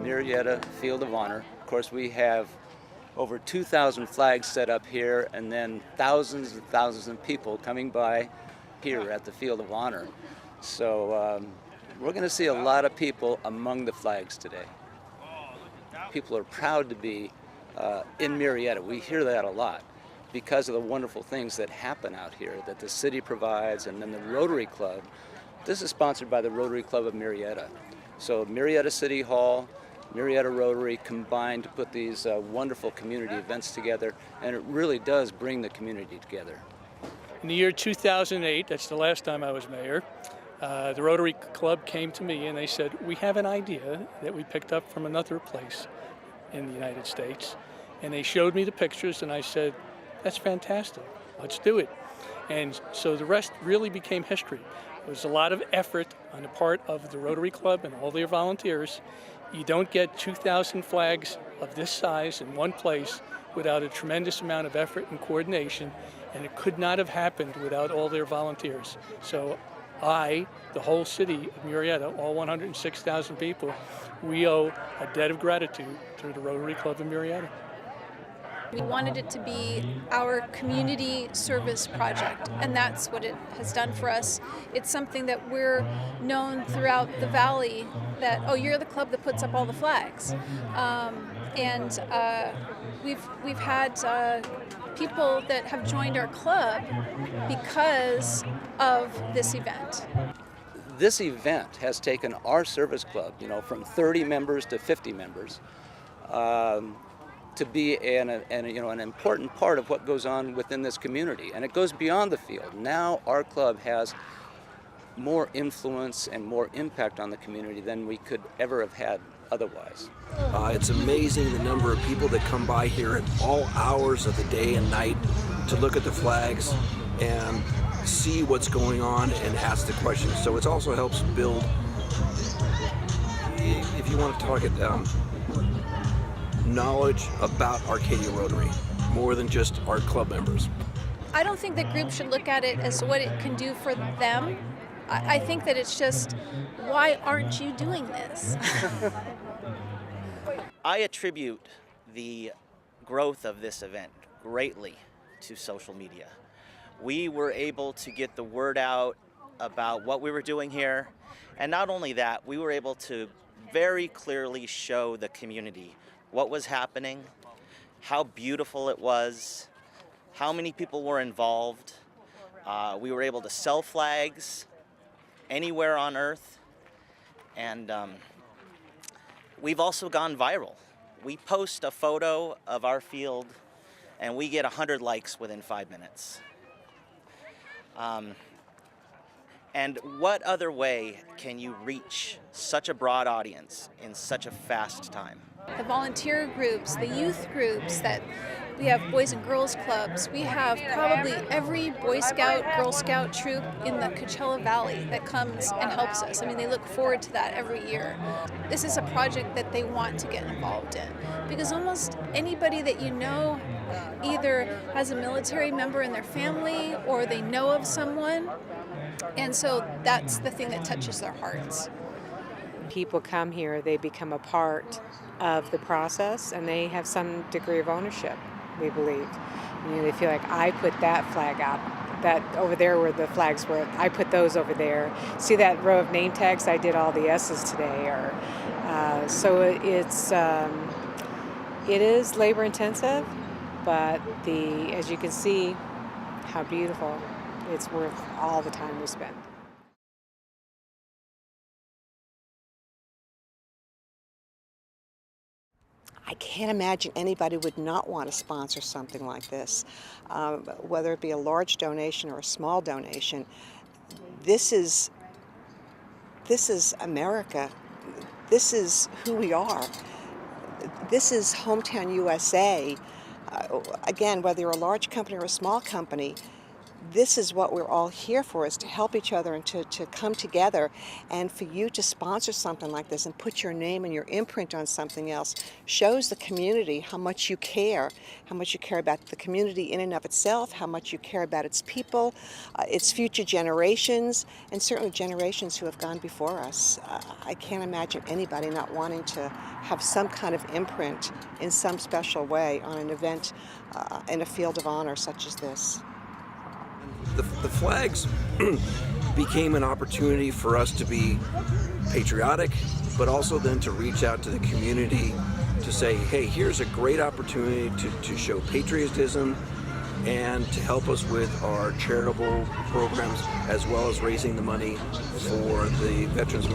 Murrieta Field of Honor. Of course, we have over 2,000 flags set up here, and then thousands and thousands of people coming by here at the Field of Honor. So we're going to see a lot of people among the flags today. People are proud to be in Murrieta. We hear that a lot because of the wonderful things that happen out here that the city provides, and then the Rotary Club. This is sponsored by the Rotary Club of Murrieta. So Murrieta City Hall, Murrieta Rotary combined to put these wonderful community events together, and it really does bring the community together. In the year 2008, that's the last time I was mayor, the Rotary Club came to me and they said, we have an idea that we picked up from another place in the United States. And they showed me the pictures and I said, that's fantastic, let's do it. And so the rest really became history. There was a lot of effort on the part of the Rotary Club and all their volunteers. You don't get 2,000 flags of this size in one place without a tremendous amount of effort and coordination, and it could not have happened without all their volunteers. So the whole city of Murrieta, all 106,000 people, we owe a debt of gratitude to the Rotary Club of Murrieta. We wanted it to be our community service project, and that's what it has done for us. It's something that we're known throughout the valley that, oh, you're the club that puts up all the flags. We've had people that have joined our club because of this event. This event has taken our service club, from 30 members to 50 members. To be an important part of what goes on within this community, and it goes beyond the field. Now our club has more influence and more impact on the community than we could ever have had otherwise. It's amazing the number of people that come by here at all hours of the day and night to look at the flags and see what's going on and ask the questions. So it also helps build, if you want to talk it, knowledge about Arcadia Rotary, more than just our club members. I don't think that groups should look at it as what it can do for them. I think that it's just, why aren't you doing this? I attribute the growth of this event greatly to social media. We were able to get the word out about what we were doing here, and not only that, we were able to very clearly show the community what was happening, how beautiful it was, how many people were involved. We were able to sell flags anywhere on earth, and we've also gone viral. We post a photo of our field and we get 100 likes within 5 minutes. And what other way can you reach such a broad audience in such a fast time? The volunteer groups, the youth groups that We have Boys and Girls Clubs. We have probably every Boy Scout, Girl Scout troop in the Coachella Valley that comes and helps us. I mean, they look forward to that every year. This is a project that they want to get involved in because almost anybody that you know either has a military member in their family or they know of someone, and so that's the thing that touches their hearts. People come here, they become a part of the process, and they have some degree of ownership, we believe. You know, they feel like, I put that flag out, that over there where the flags were, I put those over there. See that row of name tags? I did all the S's today. Or so it is labor intensive, but as you can see, how beautiful. It's worth all the time we spend. I can't imagine anybody would not want to sponsor something like this, whether it be a large donation or a small donation. This is America. This is who we are. This is Hometown USA. Again, whether you're a large company or a small company, this is what we're all here for, is to help each other and to come together. And for you to sponsor something like this and put your name and your imprint on something else shows the community how much you care about the community in and of itself, how much you care about its people, its future generations, and certainly generations who have gone before us. I can't imagine anybody not wanting to have some kind of imprint in some special way on an event in a field of honor such as this. The flags became an opportunity for us to be patriotic, but also then to reach out to the community to say, hey, here's a great opportunity to show patriotism and to help us with our charitable programs, as well as raising the money for the Veterans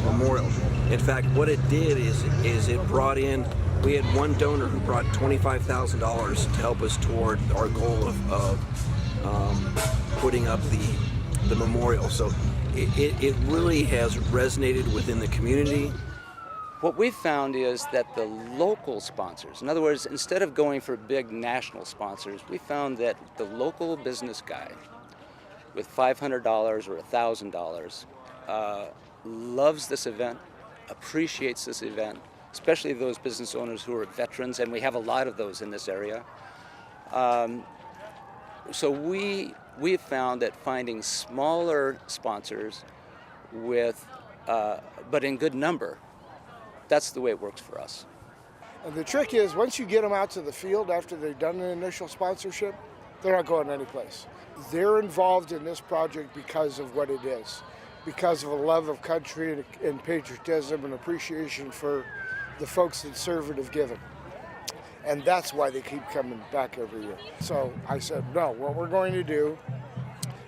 Memorial. In fact, what it did is it brought in, we had one donor who brought $25,000 to help us toward our goal of putting up the memorial. So it really has resonated within the community. What we've found is that the local sponsors, in other words, instead of going for big national sponsors, we found that the local business guy with $500 or $1,000 loves this event, appreciates this event, especially those business owners who are veterans, and we have a lot of those in this area. So we have found that finding smaller sponsors but in good number, that's the way it works for us. And the trick is, once you get them out to the field after they've done an initial sponsorship, they're not going anyplace. They're involved in this project because of what it is, because of a love of country and patriotism and appreciation for the folks that serve and have given. And that's why they keep coming back every year. So I said, no, what we're going to do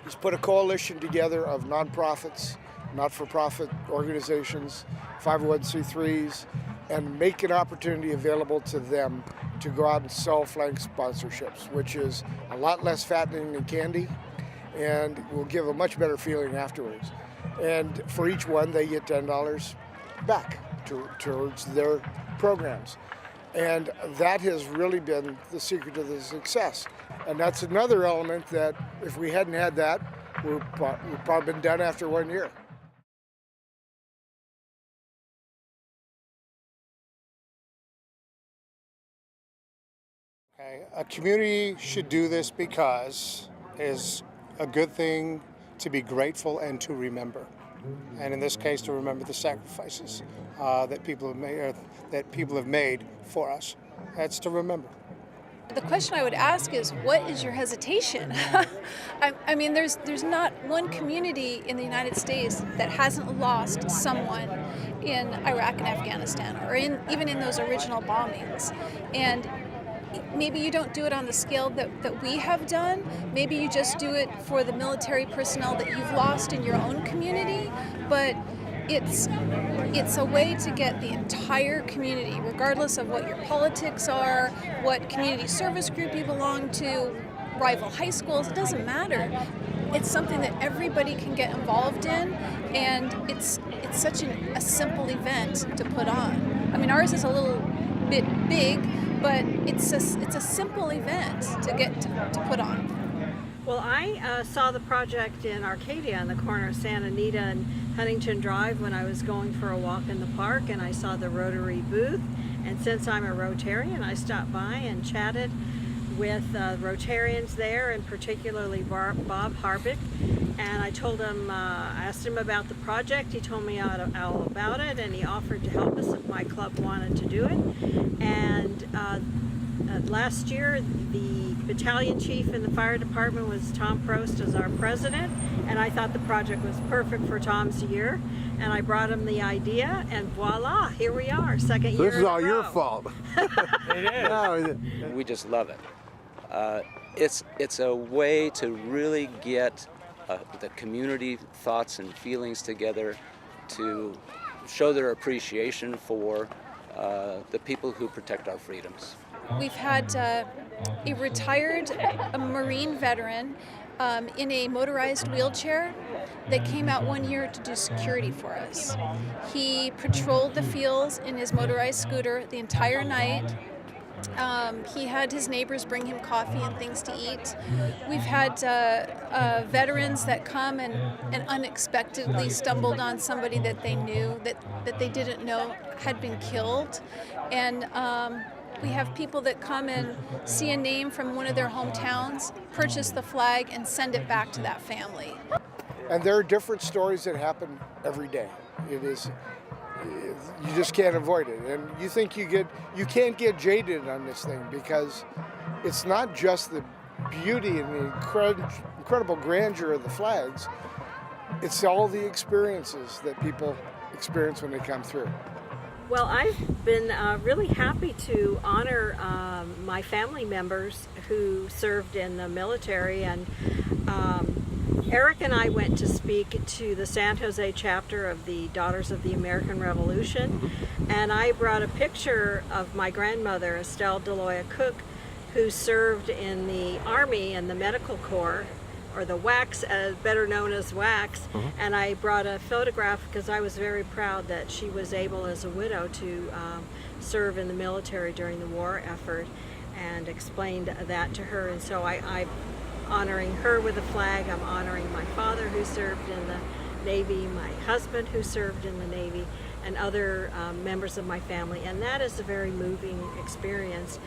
is put a coalition together of nonprofits, not-for-profit organizations, 501c3s, and make an opportunity available to them to go out and sell flag sponsorships, which is a lot less fattening than candy and will give a much better feeling afterwards. And for each one, they get $10 back towards their programs. And that has really been the secret to the success. And that's another element that if we hadn't had that, we'd probably been done after 1 year. Okay. A community should do this because it's a good thing to be grateful and to remember. And in this case, to remember the sacrifices that people have made for us. That's to remember. The question I would ask is, what is your hesitation? I mean, there's not one community in the United States that hasn't lost someone in Iraq and Afghanistan, or even in those original bombings. And maybe you don't do it on the scale that we have done. Maybe you just do it for the military personnel that you've lost in your own community. But it's a way to get the entire community, regardless of what your politics are, what community service group you belong to, rival high schools, it doesn't matter. It's something that everybody can get involved in, and it's such a simple event to put on. I mean, ours is a little bit big, but it's a simple event to get to put on. Well, I saw the project in Arcadia on the corner of Santa Anita and Huntington Drive when I was going for a walk in the park, and I saw the Rotary booth. And since I'm a Rotarian, I stopped by and chatted with Rotarians there, and particularly Bob Harvick. And I told him, asked him about the project. He told me all about it, and he offered to help us if my club wanted to do it. And last year, the battalion chief in the fire department was Tom Prost as our president, and I thought the project was perfect for Tom's year. And I brought him the idea, and voila, here we are, second year. This is all your fault. It is. No, We just love it. It's a way to really get the community thoughts and feelings together to show their appreciation for the people who protect our freedoms. We've had a retired Marine veteran in a motorized wheelchair that came out one year to do security for us. He patrolled the fields in his motorized scooter the entire night. He had his neighbors bring him coffee and things to eat. We've had veterans that come and unexpectedly stumbled on somebody that they knew that they didn't know had been killed. And we have people that come and see a name from one of their hometowns, purchase the flag, and send it back to that family. And there are different stories that happen every day. It is, you just can't avoid it. And you think you can't get jaded on this thing, because it's not just the beauty and the incredible grandeur of the flags. It's all the experiences that people experience when they come through. Well, I've been really happy to honor my family members who served in the military, and Eric and I went to speak to the San Jose chapter of the Daughters of the American Revolution, and I brought a picture of my grandmother, Estelle Deloya Cook, who served in the Army and the Medical Corps, or the WACS, better known as WACS, and I brought a photograph because I was very proud that she was able as a widow to serve in the military during the war effort, and explained that to her. And so I'm honoring her with a flag. I'm honoring my father who served in the Navy, my husband who served in the Navy, and other members of my family, and that is a very moving experience.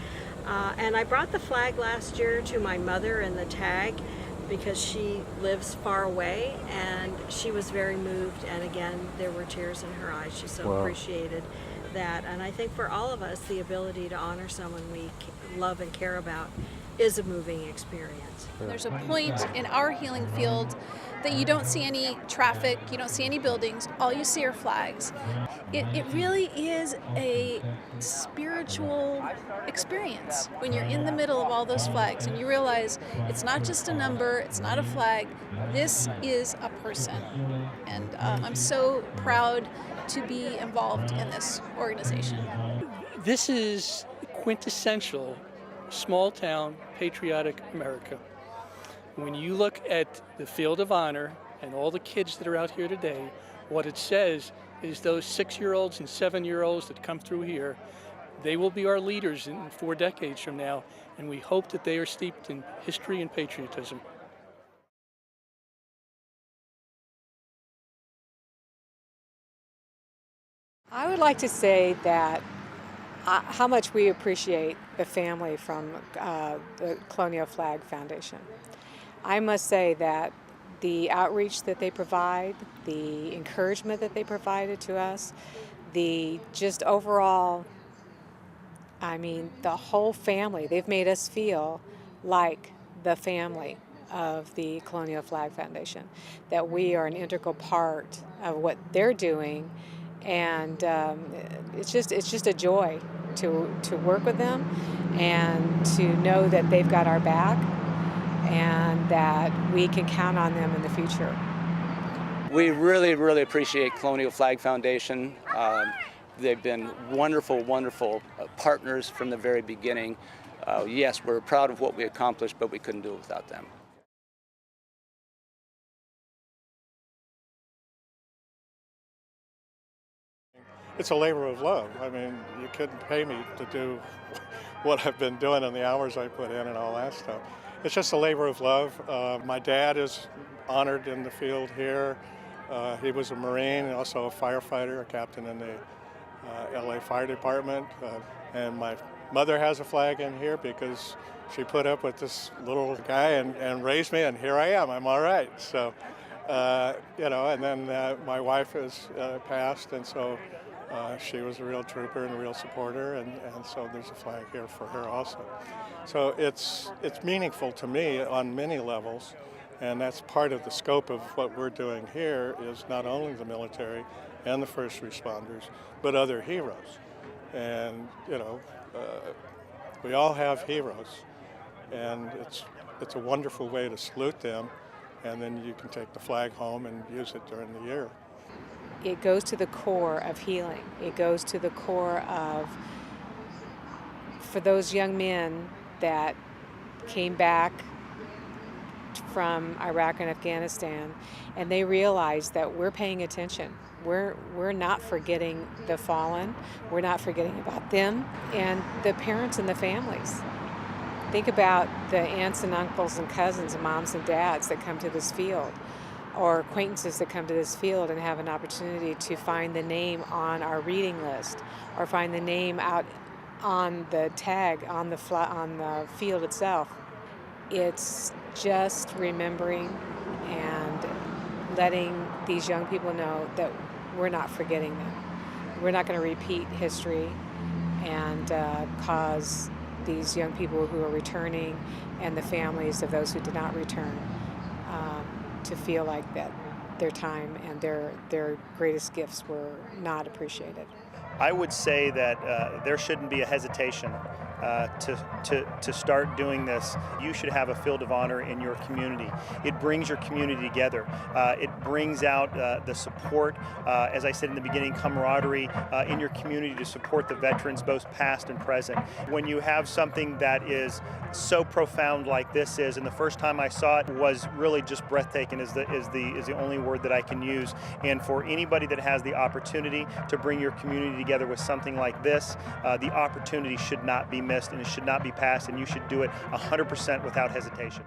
And I brought the flag last year to my mother and the tag, because she lives far away, and she was very moved, and again there were tears in her eyes. She so appreciated that. And I think for all of us, the ability to honor someone we love and care about is a moving experience. There's a point in our healing field that you don't see any traffic, you don't see any buildings, all you see are flags. It really is a spiritual experience when you're in the middle of all those flags and you realize it's not just a number, it's not a flag, this is a person. And I'm so proud to be involved in this organization. This is quintessential small town patriotic America. When you look at the Field of Honor and all the kids that are out here today, what it says is those 6-year-olds and 7-year-olds that come through here, they will be our leaders in 4 decades from now, and we hope that they are steeped in history and patriotism. I would like to say that how much we appreciate the family from the Colonial Flag Foundation. I must say that the outreach that they provide, the encouragement that they provided to us, the just overall, I mean, the whole family, they've made us feel like the family of the Colonial Flag Foundation, that we are an integral part of what they're doing, and it's just a joy to work with them and to know that they've got our back and that we can count on them in the future. We really, really appreciate Colonial Flag Foundation. They've been wonderful, wonderful partners from the very beginning. Yes, we're proud of what we accomplished, but we couldn't do it without them. It's a labor of love. I mean, you couldn't pay me to do what I've been doing and the hours I put in and all that stuff. It's just a labor of love. My dad is honored in the field here. He was a Marine and also a firefighter, a captain in the LA Fire Department. And my mother has a flag in here because she put up with this little guy and raised me, and here I am. I'm all right. So, and then my wife has passed, and so she was a real trooper and a real supporter, and so there's a flag here for her also. So it's meaningful to me on many levels, and that's part of the scope of what we're doing here is not only the military and the first responders, but other heroes. And, we all have heroes, and it's a wonderful way to salute them, and then you can take the flag home and use it during the year. It goes to the core of healing. It goes to the core of, for those young men that came back from Iraq and Afghanistan, and they realized that we're paying attention. We're not forgetting the fallen. We're not forgetting about them and the parents and the families. Think about the aunts and uncles and cousins and moms and dads that come to this field, or acquaintances that come to this field and have an opportunity to find the name on our reading list, or find the name out on the tag on the field itself. It's just remembering and letting these young people know that we're not forgetting them. We're not going to repeat history and cause these young people who are returning and the families of those who did not return to feel like that their time and their greatest gifts were not appreciated. I would say that there shouldn't be a hesitation to start doing this. You should have a field of honor in your community. It brings your community together. It brings out the support, as I said in the beginning, camaraderie in your community to support the veterans, both past and present. When you have something that is so profound like this is, and the first time I saw it was really just breathtaking is the only word that I can use. And for anybody that has the opportunity to bring your community together with something like this, the opportunity should not be missed and it should not be passed, and you should do it 100% without hesitation.